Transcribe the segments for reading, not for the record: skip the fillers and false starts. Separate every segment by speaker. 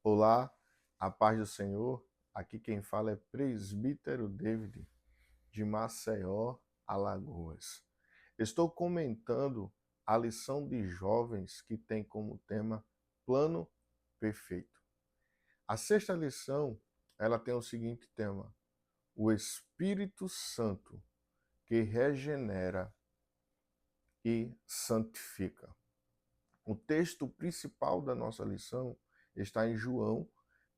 Speaker 1: Olá, a paz do Senhor. Aqui quem fala é Presbítero David, de Maceió, Alagoas. Estou comentando a lição de jovens que tem como tema Plano Perfeito. A sexta lição, ela tem o seguinte tema: o Espírito Santo que regenera e santifica. O texto principal da nossa lição está em João,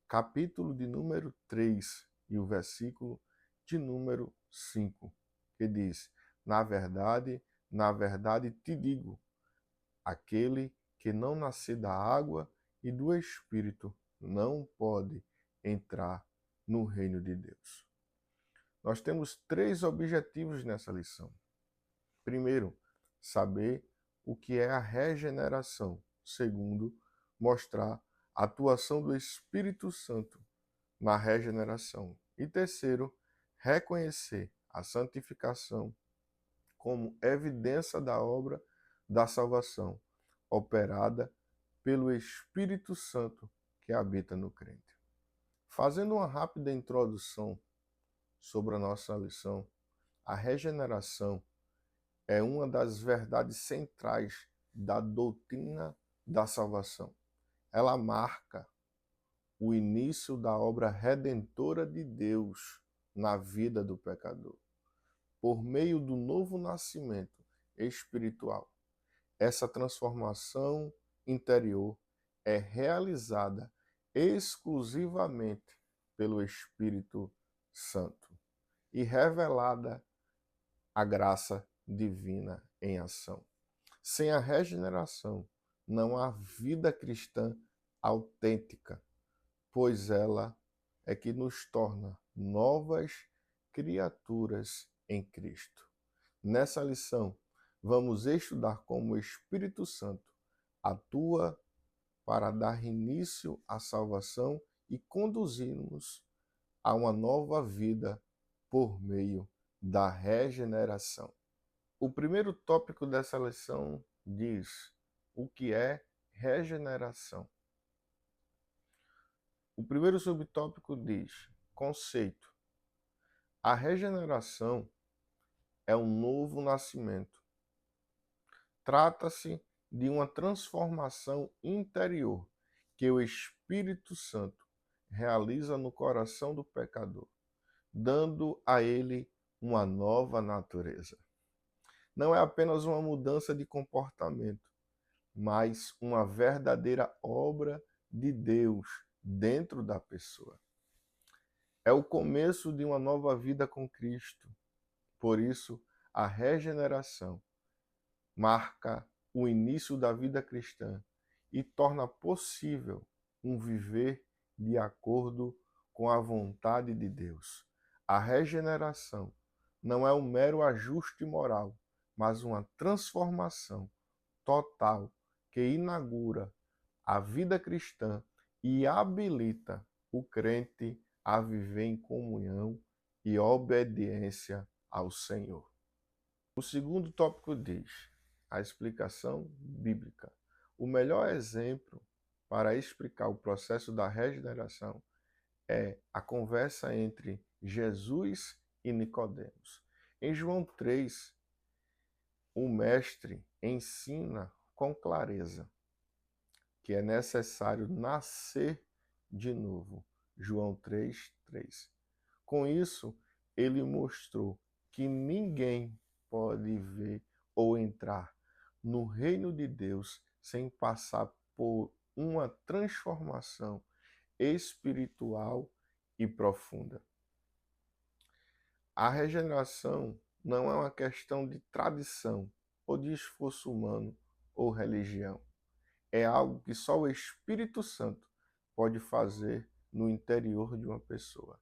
Speaker 1: capítulo de número 3 e o versículo de número 5, que diz: na verdade te digo, aquele que não nascer da água e do Espírito não pode entrar no reino de Deus. Nós temos três objetivos nessa lição. Primeiro, saber o que é a regeneração. Segundo, mostrar a atuação do Espírito Santo na regeneração. E terceiro, reconhecer a santificação como evidência da obra da salvação, operada pelo Espírito Santo que habita no crente. Fazendo uma rápida introdução sobre a nossa lição, a regeneração é uma das verdades centrais da doutrina da salvação. Ela marca o início da obra redentora de Deus na vida do pecador, por meio do novo nascimento espiritual. Essa transformação interior é realizada exclusivamente pelo Espírito Santo e revelada a graça divina em ação. Sem a regeneração, não há vida cristã autêntica, pois ela é que nos torna novas criaturas em Cristo. Nessa lição, vamos estudar como o Espírito Santo atua para dar início à salvação e conduzir-nos a uma nova vida por meio da regeneração. O primeiro tópico dessa lição diz o que é regeneração. O primeiro subtópico diz conceito. A regeneração é um novo nascimento. Trata-se de uma transformação interior que o Espírito Santo realiza no coração do pecador, dando a ele uma nova natureza. Não é apenas uma mudança de comportamento, mas uma verdadeira obra de Deus dentro da pessoa. É o começo de uma nova vida com Cristo. Por isso, a regeneração marca o início da vida cristã e torna possível um viver de acordo com a vontade de Deus. A regeneração não é um mero ajuste moral, mas uma transformação total que inaugura a vida cristã e habilita o crente a viver em comunhão e obediência ao Senhor. O segundo tópico diz a explicação bíblica. O melhor exemplo para explicar o processo da regeneração é a conversa entre Jesus e Nicodemos. Em João 3, o mestre ensina com clareza que é necessário nascer de novo. João 3:3. Com isso, ele mostrou que ninguém pode ver ou entrar no reino de Deus sem passar por uma transformação espiritual e profunda. A regeneração não é uma questão de tradição ou de esforço humano ou religião. É algo que só o Espírito Santo pode fazer no interior de uma pessoa.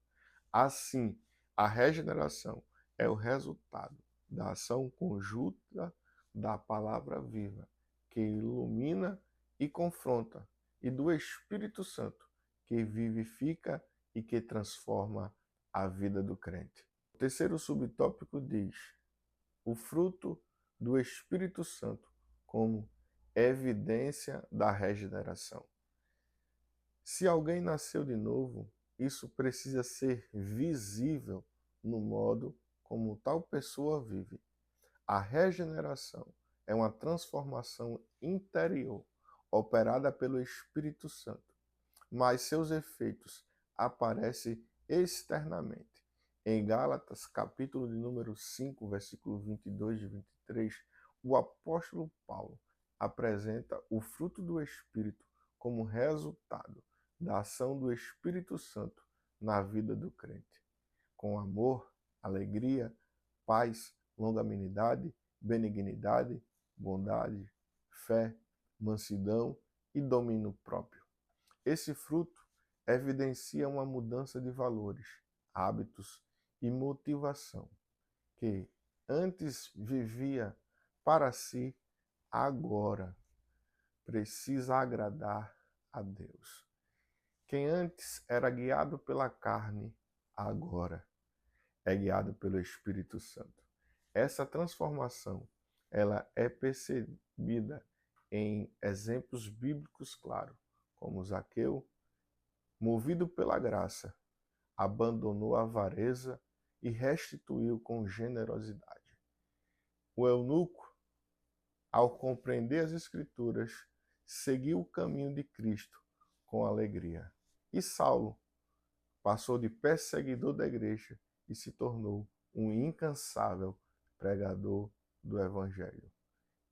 Speaker 1: Assim, a regeneração é o resultado da ação conjunta da palavra viva, que ilumina e confronta, e do Espírito Santo, que vivifica e que transforma a vida do crente. O terceiro subtópico diz: o fruto do Espírito Santo como evidência da regeneração. Se Se alguém nasceu de novo, isso precisa ser visível no modo como tal pessoa vive. A regeneração é uma transformação interior operada pelo Espírito Santo, mas seus efeitos aparecem externamente. Em Gálatas, capítulo de número 5, versículo 22 e 23, o apóstolo Paulo apresenta o fruto do Espírito como resultado da ação do Espírito Santo na vida do crente, com amor, alegria, paz, longanimidade, benignidade, bondade, fé, mansidão e domínio próprio. Esse fruto evidencia uma mudança de valores, hábitos e motivação, que antes vivia para si, agora precisa agradar a Deus. Quem antes era guiado pela carne, agora é guiado pelo Espírito Santo. Essa transformação, ela é percebida em exemplos bíblicos claros, como Zaqueu, movido pela graça, abandonou a avareza e restituiu com generosidade. O eunuco, ao compreender as Escrituras, seguiu o caminho de Cristo com alegria. E Saulo passou de perseguidor da igreja e se tornou um incansável pregador do Evangelho.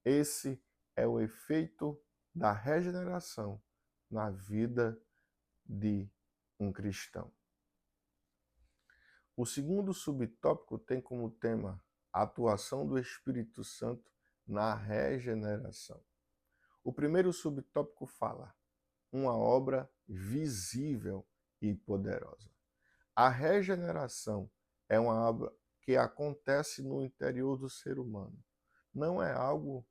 Speaker 1: Esse é o efeito da regeneração na vida de um cristão. O segundo subtópico tem como tema a atuação do Espírito Santo na regeneração. O primeiro subtópico fala uma obra visível e poderosa. A regeneração é uma obra que acontece no interior do ser humano. Não é algo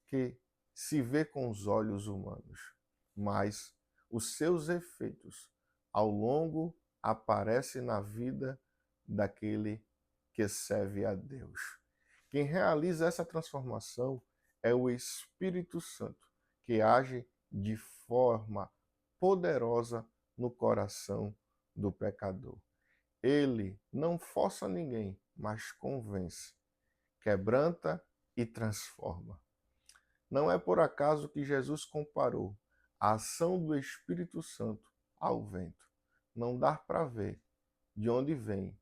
Speaker 1: que se vê com os olhos humanos, mas os seus efeitos ao longo aparecem na vida daquele que serve a Deus. Quem realiza essa transformação é o Espírito Santo, que age de forma poderosa no coração do pecador. Ele não força ninguém, mas convence, quebranta e transforma. Não é por acaso que Jesus comparou a ação do Espírito Santo ao vento. Não dá para ver de onde vem,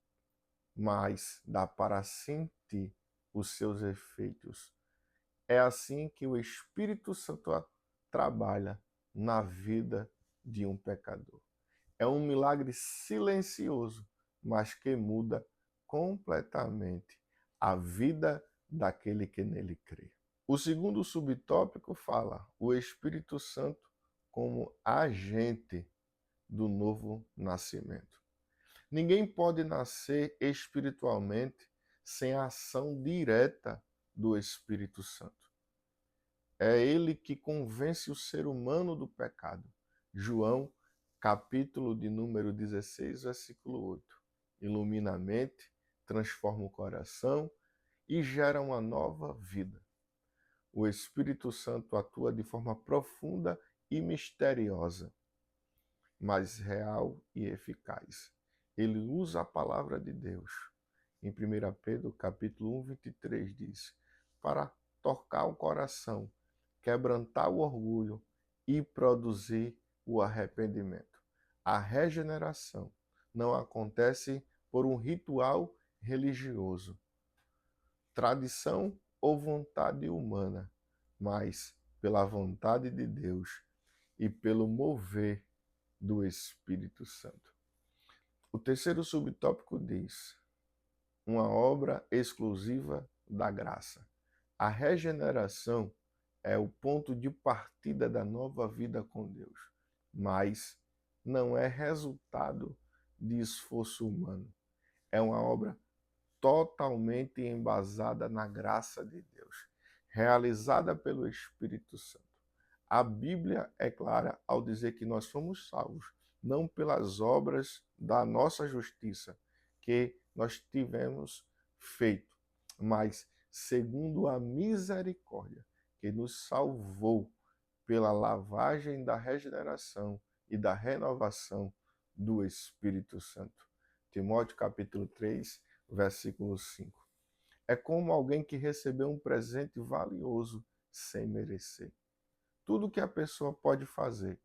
Speaker 1: mas dá para sentir os seus efeitos. É assim que o Espírito Santo trabalha na vida de um pecador. É um milagre silencioso, mas que muda completamente a vida daquele que nele crê. O segundo subtópico fala o Espírito Santo como agente do novo nascimento. Ninguém pode nascer espiritualmente sem a ação direta do Espírito Santo. É ele que convence o ser humano do pecado. João, capítulo de número 16, versículo 8. Ilumina a mente, transforma o coração e gera uma nova vida. O Espírito Santo atua de forma profunda e misteriosa, mas real e eficaz. Ele usa a palavra de Deus. Em 1 Pedro, capítulo 1, 23, diz, para tocar o coração, quebrantar o orgulho e produzir o arrependimento. A regeneração não acontece por um ritual religioso, tradição ou vontade humana, mas pela vontade de Deus e pelo mover do Espírito Santo. O terceiro subtópico diz: uma obra exclusiva da graça. A regeneração é o ponto de partida da nova vida com Deus, mas não é resultado de esforço humano. É uma obra totalmente embasada na graça de Deus, realizada pelo Espírito Santo. A Bíblia é clara ao dizer que nós fomos salvos, não pelas obras da nossa justiça que nós tivemos feito, mas segundo a misericórdia que nos salvou pela lavagem da regeneração e da renovação do Espírito Santo. Timóteo capítulo 3, versículo 5. É como alguém que recebeu um presente valioso sem merecer. Tudo que a pessoa pode fazer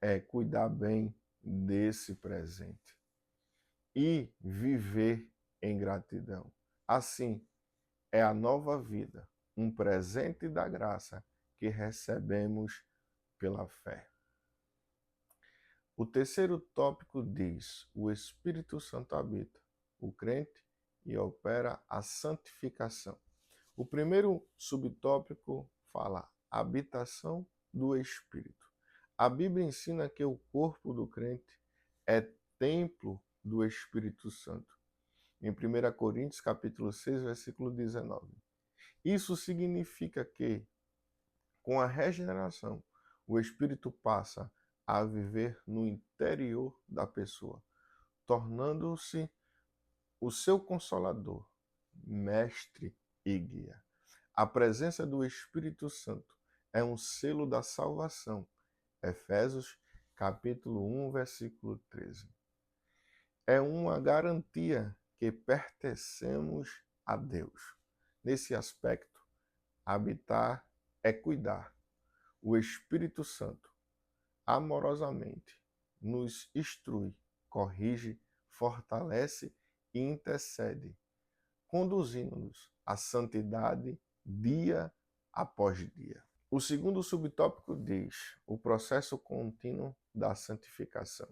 Speaker 1: é cuidar bem desse presente e viver em gratidão. Assim, é a nova vida, um presente da graça que recebemos pela fé. O terceiro tópico diz: o Espírito Santo habita o crente e opera a santificação. O primeiro subtópico fala habitação do Espírito. A Bíblia ensina que o corpo do crente é templo do Espírito Santo. Em 1 Coríntios capítulo 6, versículo 19. Isso significa que, com a regeneração, o Espírito passa a viver no interior da pessoa, tornando-se o seu consolador, mestre e guia. A presença do Espírito Santo é um selo da salvação. Efésios capítulo 1, versículo 13. É uma garantia que pertencemos a Deus. Nesse aspecto, habitar é cuidar. O Espírito Santo, amorosamente, nos instrui, corrige, fortalece e intercede, conduzindo-nos à santidade dia após dia. O segundo subtópico diz o processo contínuo da santificação.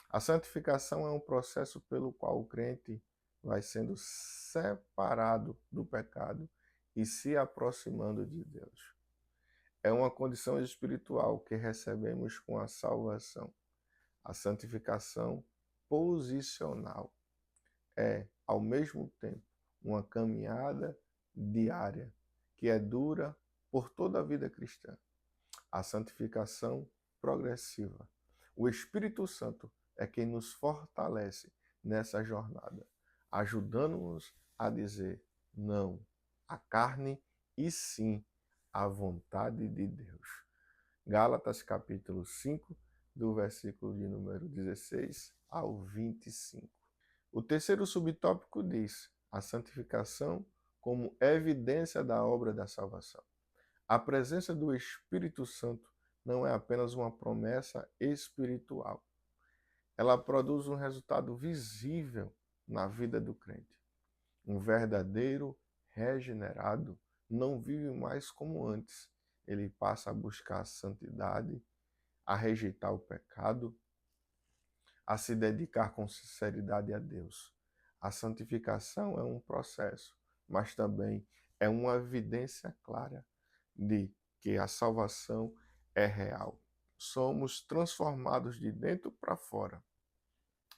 Speaker 1: A santificação é um processo pelo qual o crente vai sendo separado do pecado e se aproximando de Deus. É uma condição espiritual que recebemos com a salvação. A santificação posicional é, ao mesmo tempo, uma caminhada diária que é dura por toda a vida cristã. A santificação progressiva. O Espírito Santo é quem nos fortalece nessa jornada, ajudando-nos a dizer não à carne e sim à vontade de Deus. Gálatas capítulo 5, do versículo de número 16 ao 25. O terceiro subtópico diz a santificação como evidência da obra da salvação. A presença do Espírito Santo não é apenas uma promessa espiritual. Ela produz um resultado visível na vida do crente. Um verdadeiro regenerado não vive mais como antes. Ele passa a buscar a santidade, a rejeitar o pecado, a se dedicar com sinceridade a Deus. A santificação é um processo, mas também é uma evidência clara de que a salvação é real. Somos transformados de dentro para fora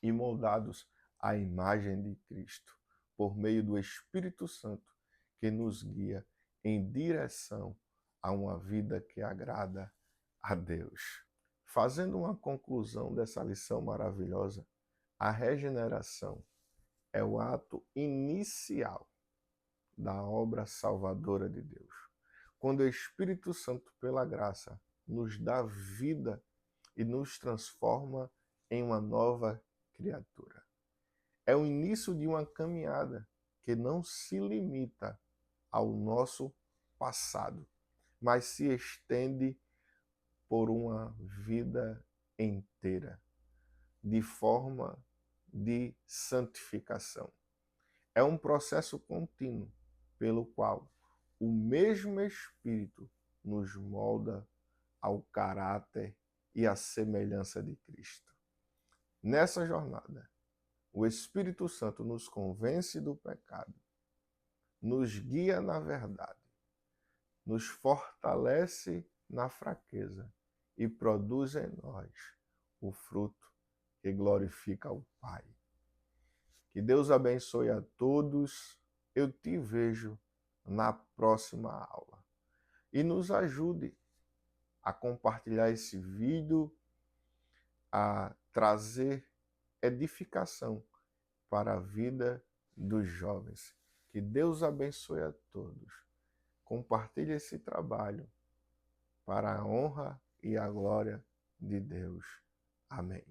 Speaker 1: e moldados à imagem de Cristo, por meio do Espírito Santo, que nos guia em direção a uma vida que agrada a Deus. Fazendo uma conclusão dessa lição maravilhosa, a regeneração é o ato inicial da obra salvadora de Deus. Quando o Espírito Santo, pela graça, nos dá vida e nos transforma em uma nova criatura. É o início de uma caminhada que não se limita ao nosso passado, mas se estende por uma vida inteira, de forma de santificação. É um processo contínuo pelo qual o mesmo Espírito nos molda ao caráter e à semelhança de Cristo. Nessa jornada, o Espírito Santo nos convence do pecado, nos guia na verdade, nos fortalece na fraqueza e produz em nós o fruto que glorifica o Pai. Que Deus abençoe a todos. Eu te vejo na próxima aula. E nos ajude a compartilhar esse vídeo, a trazer edificação para a vida dos jovens. Que Deus abençoe a todos. Compartilhe esse trabalho para a honra e a glória de Deus. Amém.